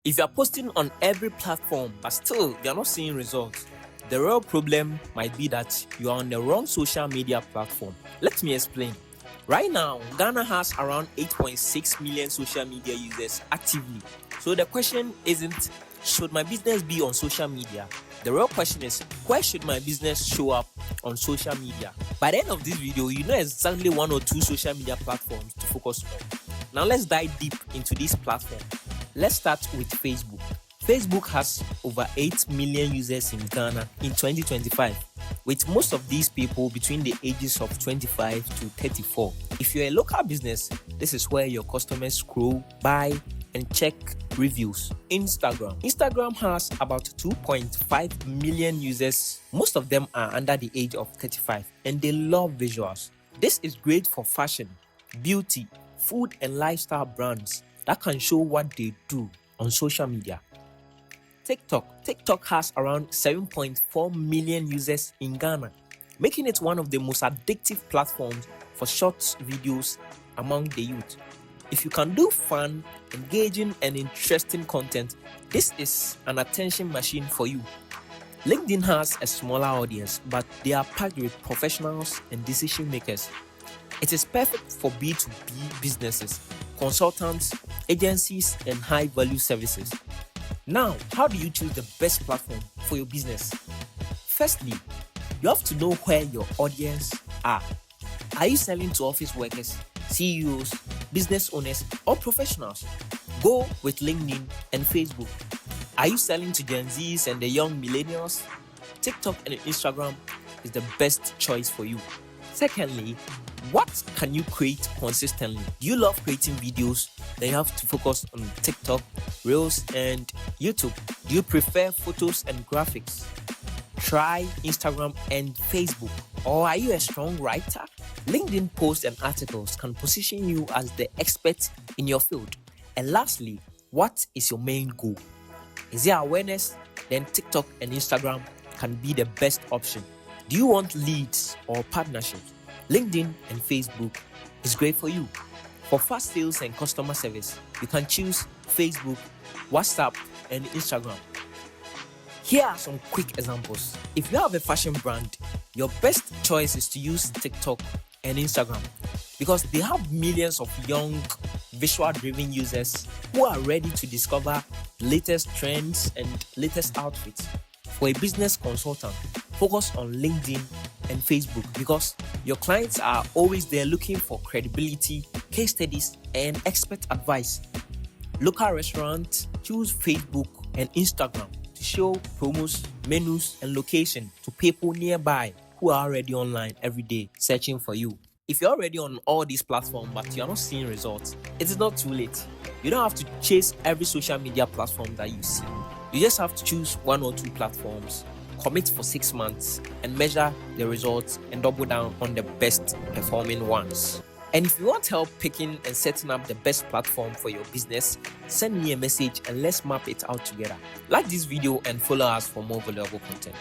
If you're posting on every platform but still you're not seeing results, the real problem might be that you are on the wrong social media platform. Let me explain. Right now, Ghana has around 8.6 million social media users actively. So the question isn't, should my business be on social media? The real question is, where should my business show up on social media? By the end of this video, you know exactly one or two social media platforms to focus on. Now let's dive deep into this platform. Let's start with Facebook. Facebook has over 8 million users in Ghana in 2025, with most of these people between the ages of 25 to 34. If you're a local business, this is where your customers scroll, buy, and check reviews. Instagram has about 2.5 million users. Most of them are under the age of 35 and they love visuals. This is great for fashion, beauty, food and lifestyle brands that can show what they do on social media. TikTok has around 7.4 million users in Ghana, making it one of the most addictive platforms for short videos among the youth. If you can do fun, engaging and interesting content, this is an attention machine for you. LinkedIn has a smaller audience, but they are packed with professionals and decision makers. It is perfect for B2B businesses, consultants, agencies, and high-value services. Now, how do you choose the best platform for your business? Firstly, you have to know where your audience are. Are you selling to office workers, CEOs, business owners, or professionals? Go with LinkedIn and Facebook. Are you selling to Gen Zs and the young millennials? TikTok and Instagram is the best choice for you. Secondly, what can you create consistently? Do you love creating videos? Then you have to focus on TikTok, Reels, and YouTube. Do you prefer photos and graphics? Try Instagram and Facebook. Or are you a strong writer? LinkedIn posts and articles can position you as the expert in your field. And lastly, what is your main goal? Is there awareness? Then TikTok and Instagram can be the best option. Do you want leads or partnerships? LinkedIn and Facebook is great for you. For fast sales and customer service, you can choose Facebook, WhatsApp, and Instagram. Here are some quick examples. If you have a fashion brand, your best choice is to use TikTok and Instagram because they have millions of young, visual-driven users who are ready to discover latest trends and latest outfits. For a business consultant, focus on LinkedIn and Facebook because your clients are always there looking for credibility, case studies, and expert advice. Local restaurants, choose Facebook and Instagram to show promos, menus, and location to people nearby who are already online every day searching for you. If you're already on all these platforms but you're not seeing results, it is not too late. You don't have to chase every social media platform that you see. You just have to choose one or two platforms, commit for 6 months, and measure the results and double down on the best performing ones. And if you want help picking and setting up the best platform for your business, send me a message and let's map it out together. Like this video and follow us for more valuable content.